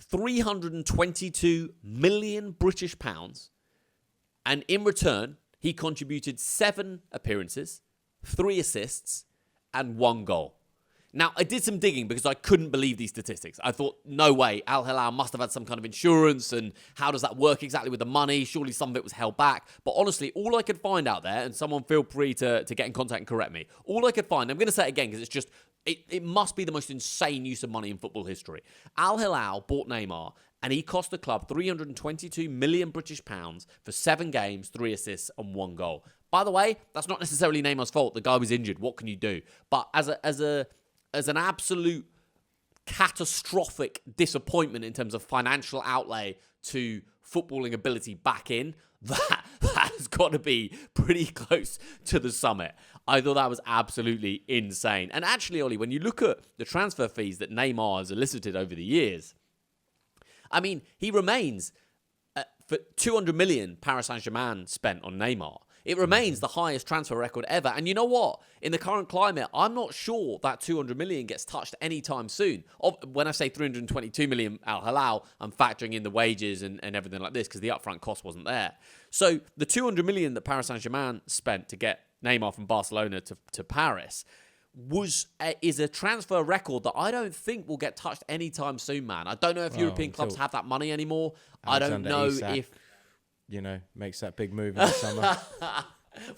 322 million British pounds. And in return, he contributed 7 appearances, 3 assists, and 1 goal. Now, I did some digging because I couldn't believe these statistics. I thought, no way, Al-Hilal must have had some kind of insurance, and how does that work exactly with the money? Surely some of it was held back. But honestly, all I could find out there, and someone feel free to get in contact and correct me, all I could find, I'm going to say it again because it's just, it must be the most insane use of money in football history. Al-Hilal bought Neymar, and he cost the club 322 million British pounds for 7 games, 3 assists, and 1 goal. By the way, that's not necessarily Neymar's fault. The guy was injured. What can you do? But as an absolute catastrophic disappointment in terms of financial outlay to footballing ability back in, that has got to be pretty close to the summit. I thought that was absolutely insane. And actually, Ollie, when you look at the transfer fees that Neymar has elicited over the years, I mean, he remains for 200 million Paris Saint-Germain spent on Neymar. It remains the highest transfer record ever. And you know what? In the current climate, I'm not sure that 200 million gets touched anytime soon. When I say 322 million Al-Hilal, I'm factoring in the wages and everything like this because the upfront cost wasn't there. So the 200 million that Paris Saint-Germain spent to get Neymar from Barcelona to Paris is a transfer record that I don't think will get touched anytime soon, man. I don't know if European clubs have that money anymore. Alexander I don't know Isak, if... makes that big move in the summer.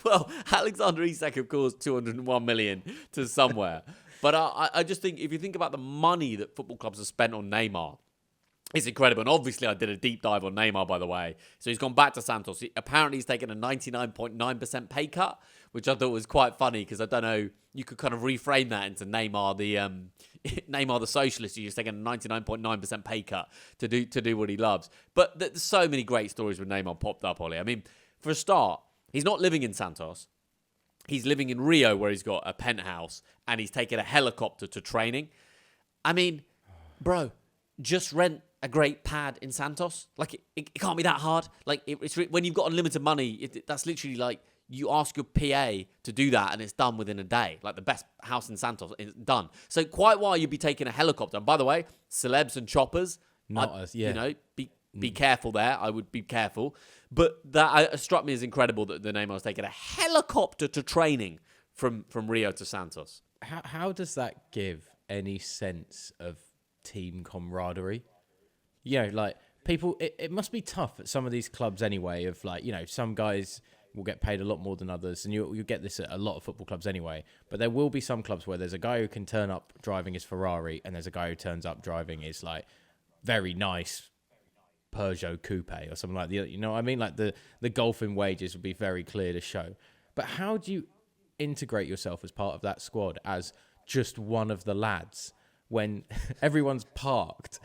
Well, Alexander Isak, of course, 201 million to somewhere. But I just think, if you think about the money that football clubs have spent on Neymar, it's incredible. And obviously, I did a deep dive on Neymar, by the way. So he's gone back to Santos. Apparently, he's taken a 99.9% pay cut, which I thought was quite funny because I don't know, you could kind of reframe that into Neymar the socialist. He's taking a 99.9% pay cut to do what he loves. But there's so many great stories with Neymar popped up, Ollie. I mean, for a start, he's not living in Santos. He's living in Rio, where he's got a penthouse, and he's taken a helicopter to training. I mean, bro, just rent a great pad in Santos. Like, it can't be that hard. Like, it's when you've got unlimited money, that's literally like, you ask your PA to do that and it's done within a day. Like, the best house in Santos is done. So quite why you'd be taking a helicopter. And by the way, celebs and choppers, be careful there. I would be careful. But that struck me as incredible that the Neymar was taking a helicopter to training from Rio to Santos. How does that give any sense of team camaraderie? Like, people, it must be tough at some of these clubs anyway, of like, some guys will get paid a lot more than others, and you get this at a lot of football clubs anyway, but there will be some clubs where there's a guy who can turn up driving his Ferrari, and there's a guy who turns up driving his, like, very nice Peugeot coupe or something like that. You know what I mean? Like, the golfing wages would be very clear to show. But how do you integrate yourself as part of that squad as just one of the lads when everyone's parked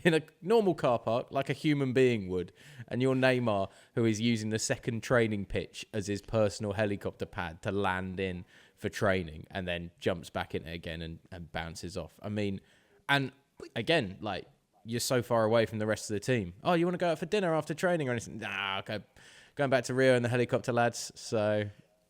in a normal car park like a human being would, and you're Neymar, who is using the second training pitch as his personal helicopter pad to land in for training, and then jumps back in it again and bounces off? I mean, and again, like, you're so far away from the rest of the team. Oh, you want to go out for dinner after training or anything? Nah, okay. Going back to Rio in the helicopter, lads. So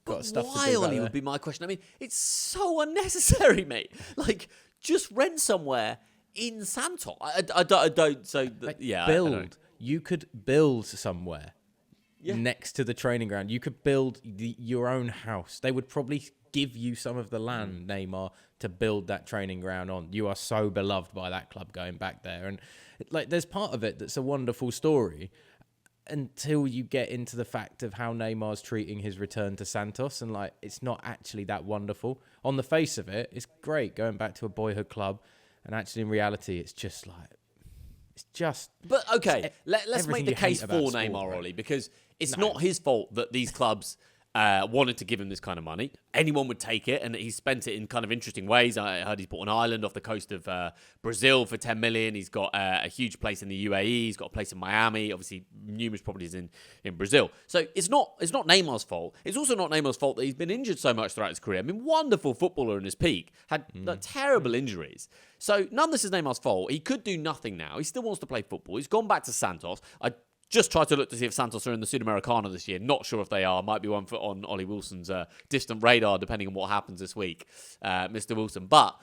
got stuff to do. Why, Ollie, would be my question. I mean, it's so unnecessary, mate. Like, just rent somewhere in Santos. I don't. So yeah, build. You could build somewhere next to the training ground. You could build your own house. They would probably give you some of the land, Neymar, to build that training ground on. You are so beloved by that club going back there, and like, there's part of it that's a wonderful story until you get into the fact of how Neymar's treating his return to Santos, and like, it's not actually that wonderful. On the face of it, it's great going back to a boyhood club. And actually, in reality, it's just like, But okay, let's make the case for Neymar, right? Ollie, because it's not his fault that these clubs wanted to give him this kind of money. Anyone would take it, and he's spent it in kind of interesting ways. I heard he's bought an island off the coast of Brazil for 10 million. He's got a huge place in the UAE. He's got a place in Miami. Obviously, numerous properties in Brazil. So it's not Neymar's fault. It's also not Neymar's fault that he's been injured so much throughout his career. I mean, wonderful footballer in his peak, had terrible injuries. So none of this is Neymar's fault. He could do nothing now. He still wants to play football. He's gone back to Santos. I just tried to look to see if Santos are in the Sudamericana this year. Not sure if they are. Might be one foot on Ollie Wilson's distant radar, depending on what happens this week, Mr. Wilson. But,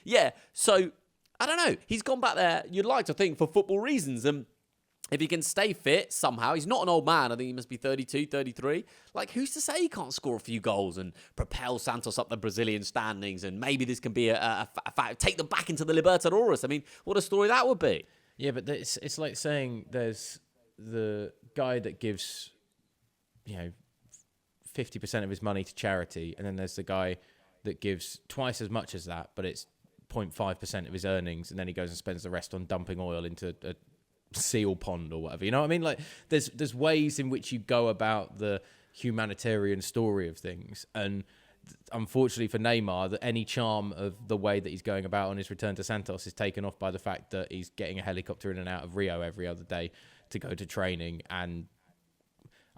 yeah, so I don't know. He's gone back there, you'd like to think, for football reasons. And if he can stay fit somehow, he's not an old man. I think he must be 32, 33. Like, who's to say he can't score a few goals and propel Santos up the Brazilian standings? And maybe this can be take them back into the Libertadores. I mean, what a story that would be. Yeah, but it's like saying there's the guy that gives, 50% of his money to charity, and then there's the guy that gives twice as much as that, but it's 0.5% of his earnings, and then he goes and spends the rest on dumping oil into a seal pond or whatever. You know what I mean? Like, there's ways in which you go about the humanitarian story of things, and unfortunately for Neymar, that any charm of the way that he's going about on his return to Santos is taken off by the fact that he's getting a helicopter in and out of Rio every other day to go to training. And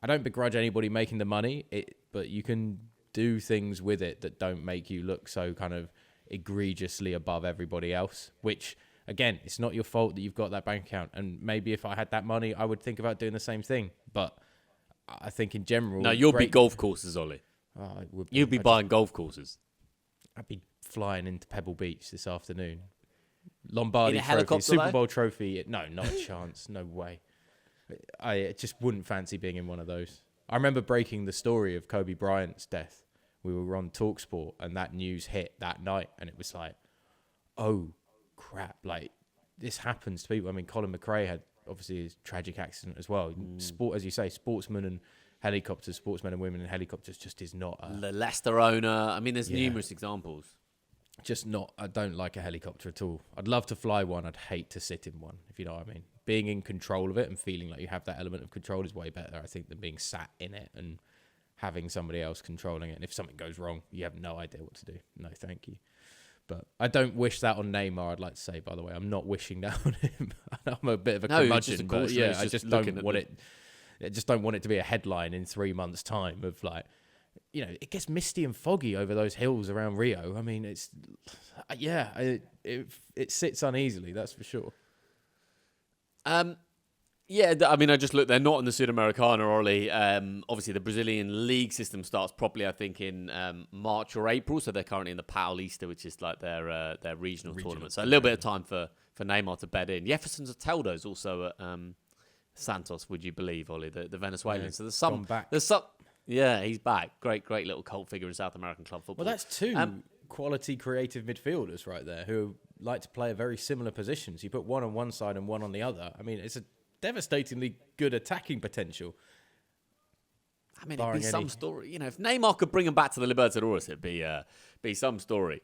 I don't begrudge anybody making the money, but you can do things with it that don't make you look so kind of egregiously above everybody else, which, again, it's not your fault that you've got that bank account. And maybe if I had that money, I would think about doing the same thing. But I think in general... No, you'll be golf courses, Ollie. You'll be buying golf courses. I'd be flying into Pebble Beach this afternoon. Lombardi in a trophy, helicopter, Super though? Bowl trophy. No, not a chance. No way. I just wouldn't fancy being in one of those. I remember breaking the story of Kobe Bryant's death. We were on TalkSport, and that news hit that night, and it was like, oh, crap. Like, this happens to people. I mean, Colin McRae had, obviously, his tragic accident as well. Sport, as you say, sportsmen and helicopters, sportsmen and women in helicopters just is not... The Leicester owner. I mean, there's numerous examples. Just not... I don't like a helicopter at all. I'd love to fly one. I'd hate to sit in one, if you know what I mean. Being in control of it and feeling like you have that element of control is way better, I think, than being sat in it and having somebody else controlling it. And if something goes wrong, you have no idea what to do. No, thank you. But I don't wish that on Neymar, I'd like to say, by the way. I'm not wishing that on him. I'm a bit of a curmudgeon, but yeah, I just don't want it... I just don't want it to be a headline in 3 months' time of like, it gets misty and foggy over those hills around Rio. I mean, it's, it sits uneasily, that's for sure. Yeah, I mean, I just looked. They're not in the Sudamericana, Ollie. Obviously, the Brazilian league system starts properly, I think, in March or April. So they're currently in the Paulista, which is like their regional tournament. So a little bit of time for Neymar to bed in. Jefferson Soteldo is also at Santos, would you believe, Ollie, the Venezuelan. So there's some... Yeah, he's back. Great little cult figure in South American club football. Well, that's two quality creative midfielders right there who like to play a very similar positions. You put one on one side and one on the other. I mean, it's a devastatingly good attacking potential. I mean, it'd be some story. If Neymar could bring him back to the Libertadores, it'd be some story.